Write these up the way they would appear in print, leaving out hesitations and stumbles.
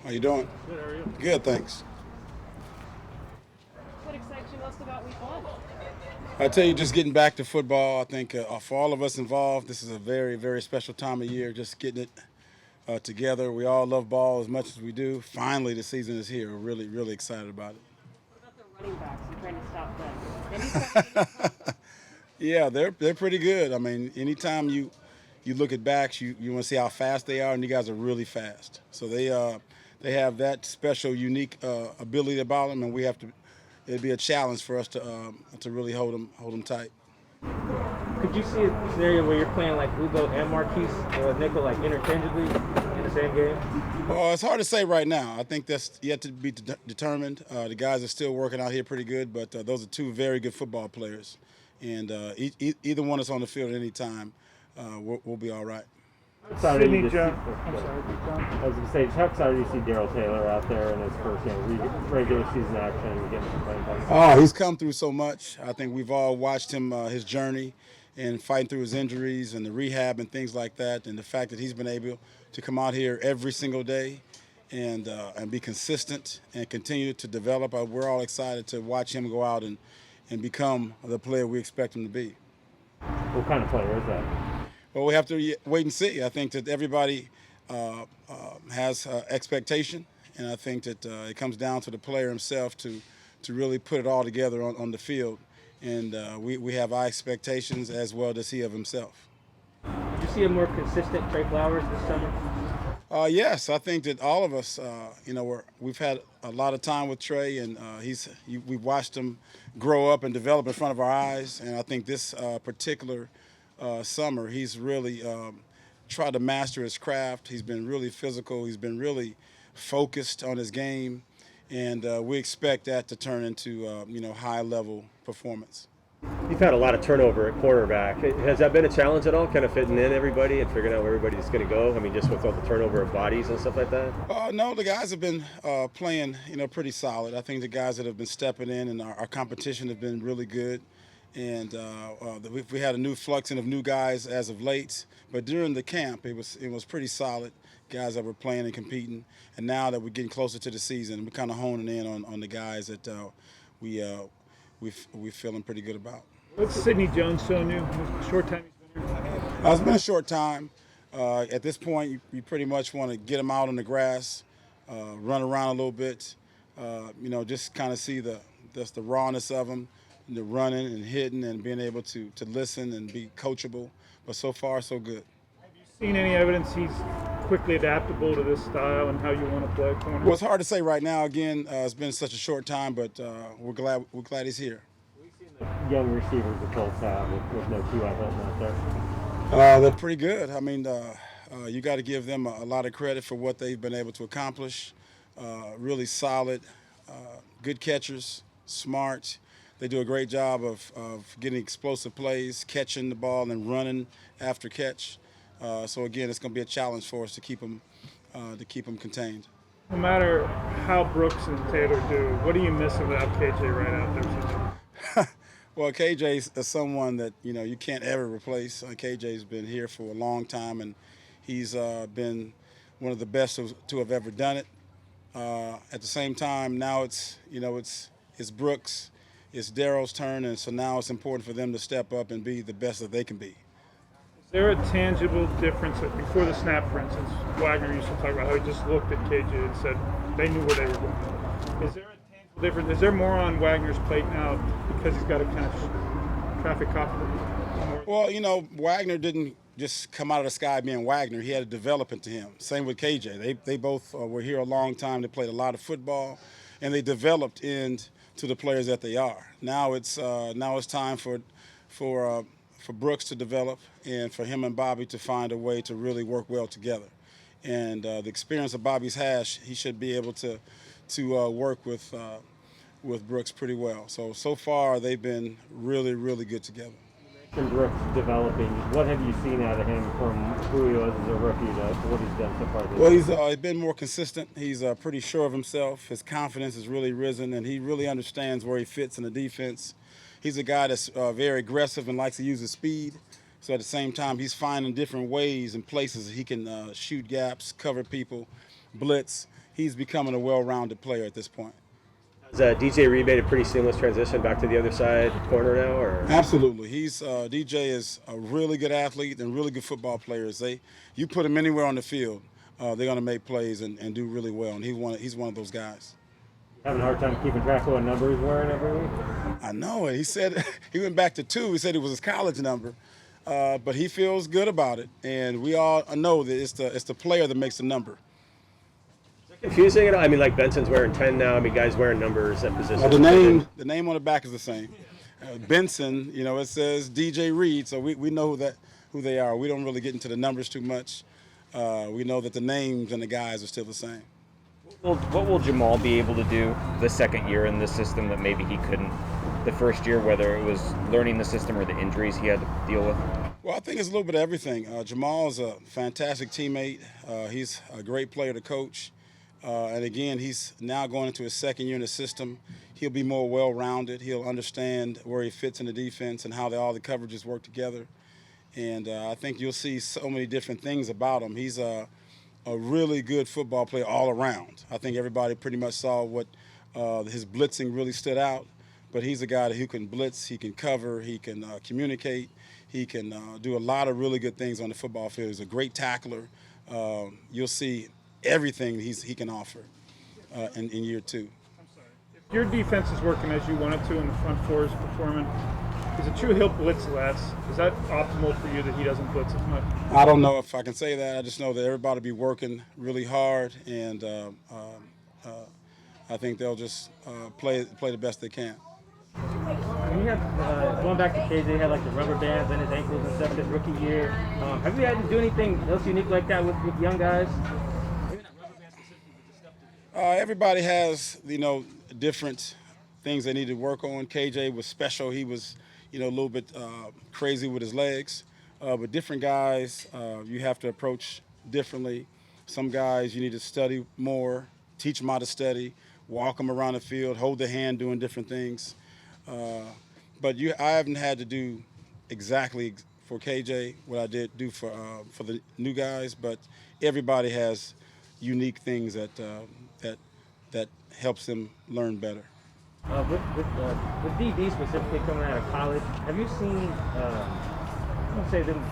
How you doing? Good, how are you? Good, thanks. What excites you most about week one? I tell you, just getting back to football, I think for all of us involved, this is a very, very special time of year. Just getting it together. We all love ball as much as we do. Finally, the season is here. We're really, really excited about it. What about the running backs? I'm trying to stop them. Any signs of Yeah, they're pretty good. I mean, anytime you look at backs, you want to see how fast they are, and you guys are really fast. So they have that special, unique ability about them, and we have to. It'd be a challenge for us to really hold them tight. Could you see a scenario where you're playing like Ugo and Marquise or Nickel like interchangeably in the same game? Well, it's hard to say right now. I think that's yet to be determined. The guys are still working out here pretty good, but those are two very good football players, and either one is on the field at any time, we'll be all right. Sydney Jones. I'm sorry, John. I was going to say, how excited do you see Darrell Taylor out there in his first regular season action and getting some playing time? Oh, he's come through so much. I think we've all watched him, his journey, and fighting through his injuries and the rehab and things like that, and the fact that he's been able to come out here every single day and be consistent and continue to develop. We're all excited to watch him go out and become the player we expect him to be. What kind of player is that? Well, we have to wait and see. I think that everybody has expectation, and I think that it comes down to the player himself to really put it all together on the field. And we have our expectations as well as he of himself. Did you see a more consistent Trey Flowers this summer? Yes, I think that all of us, we've had a lot of time with Trey, and we've watched him grow up and develop in front of our eyes. And I think this particular summer, he's really tried to master his craft. He's been really physical. He's been really focused on his game, and we expect that to turn into high-level performance. You've had a lot of turnover at quarterback. Has that been a challenge at all, kind of fitting in everybody and figuring out where everybody's going to go? I mean, just with all the turnover of bodies and stuff like that? No, the guys have been playing, pretty solid. I think the guys that have been stepping in and our competition have been really good. And we had a new fluxing of new guys as of late. But during the camp, it was pretty solid. Guys that were playing and competing. And now that we're getting closer to the season, we're kind of honing in on the guys that we're feeling pretty good about. What's Sidney Jones showing you? The short time he's been here. It's been a short time. At this point, you pretty much want to get him out on the grass, run around a little bit, just kind of see the rawness of him, the running and hitting and being able to listen and be coachable. But so far, so good. Have you seen any evidence he's quickly adaptable to this style and how you want to play corner? Well, it's hard to say right now. Again, it's been such a short time, but we're glad he's here. We've seen the young receivers the Colts have with no T.Y. Hilton out there. They're pretty good. I mean, you got to give them a lot of credit for what they've been able to accomplish. Really solid, good catchers, smart. They do a great job of getting explosive plays, catching the ball, and running after catch. So again, it's going to be a challenge for us to keep them contained. No matter how Brooks and Taylor do, what are you missing without KJ right out there? Well, KJ is someone that you can't ever replace. KJ's been here for a long time, and he's been one of the best to have ever done it. At the same time, now it's Brooks, it's Darrell's turn, and so now it's important for them to step up and be the best that they can be. Is there a tangible difference before the snap, for instance? Wagner used to talk about how he just looked at KJ and said they knew where they were going. Is there a tangible difference? Is there more on Wagner's plate now because he's got to kind of traffic cop? Well, Wagner didn't just come out of the sky being Wagner. He had a development to him. Same with KJ. They both were here a long time. They played a lot of football, and they developed into the players that they are. Now it's time for Brooks to develop and for him and Bobby to find a way to really work well together. And the experience that Bobby's has, he should be able to work with Brooks pretty well. So far they've been really, really good together. And Brooks developing, what have you seen out of him from who he was as a rookie to what he's done so far? Well, he's been more consistent. He's pretty sure of himself. His confidence has really risen, and he really understands where he fits in the defense. He's a guy that's very aggressive and likes to use his speed. So at the same time, he's finding different ways and places he can shoot gaps, cover people, blitz. He's becoming a well-rounded player at this point. Has DJ Reed made a pretty seamless transition back to the other side corner now, or? Absolutely. He's DJ is a really good athlete and really good football players. You put him anywhere on the field, they're going to make plays and do really well. And he's one of those guys. Having a hard time keeping track of what number he's wearing every week? I know it. He said he went back to 2. He said it was his college number, but he feels good about it. And we all know that it's the player that makes the number. Confusing at all? I mean, like Benson's wearing 10 now. I mean, guys wearing numbers at positions. The name on the back is the same. Benson, it says DJ Reed, so we know who they are. We don't really get into the numbers too much. We know that the names and the guys are still the same. Well, what will Jamal be able to do the second year in this system that maybe he couldn't the first year, whether it was learning the system or the injuries he had to deal with? Well, I think it's a little bit of everything. Jamal's a fantastic teammate. He's a great player to coach. And again, he's now going into his second year in the system. He'll be more well-rounded. He'll understand where he fits in the defense and how all the coverages work together. And I think you'll see so many different things about him. He's a really good football player all around. I think everybody pretty much saw what his blitzing really stood out. But he's a guy who can blitz, he can cover, he can communicate, he can do a lot of really good things on the football field. He's a great tackler. You'll see everything he can offer in year 2. I'm sorry. If your defense is working as you want it to and the front four is performing, is it true he'll blitz less? Is that optimal for you that he doesn't blitz as much? I don't know if I can say that. I just know that everybody will be working really hard, and I think they'll just play the best they can. When you have, going back to KJ, he had like the rubber bands in his ankles and stuff this rookie year. Have you had to do anything else unique like that with young guys? Everybody has, different things they need to work on. KJ was special. He was, a little bit crazy with his legs. But different guys, you have to approach differently. Some guys you need to study more, teach them how to study, walk them around the field, hold their hand doing different things. But I haven't had to do exactly for KJ what I did do for the new guys. But everybody has unique things that helps them learn better. With DB specifically coming out of college, have you seen, them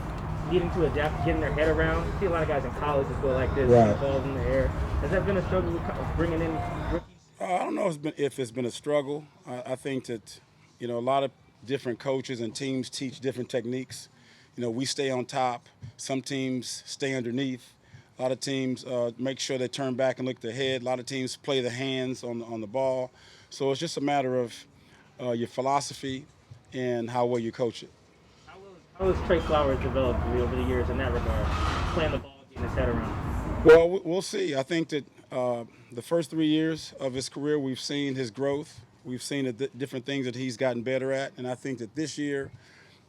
needing to adapt, getting their head around? You see a lot of guys in college just go like this, Right. balls in the air. Has that been a struggle with bringing in rookies? I don't know if it's been a struggle. I think that, a lot of different coaches and teams teach different techniques. We stay on top. Some teams stay underneath. A lot of teams make sure they turn back and look at their head. A lot of teams play the hands on the ball. So it's just a matter of your philosophy and how well you coach it. How has Trey Flowers developed over the years in that regard, playing the ball, getting his head around? Well, we'll see. I think that the first 3 years of his career, we've seen his growth. We've seen the different things that he's gotten better at. And I think that this year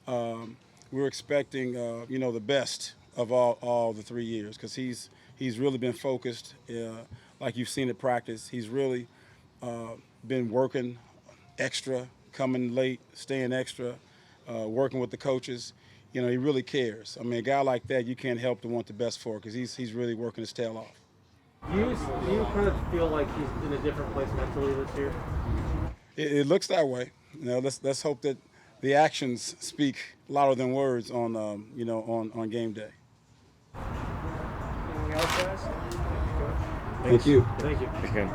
we're expecting, the best of all the 3 years, because he's really been focused, like you've seen at practice. He's really been working extra, coming late, staying extra, working with the coaches. He really cares. I mean, a guy like that, you can't help to want the best for, because he's really working his tail off. Do you kind of feel like he's in a different place mentally this year? It looks that way. Let's hope that the actions speak louder than words on on game day. Anything else, guys? Thank you. Thank you. Again.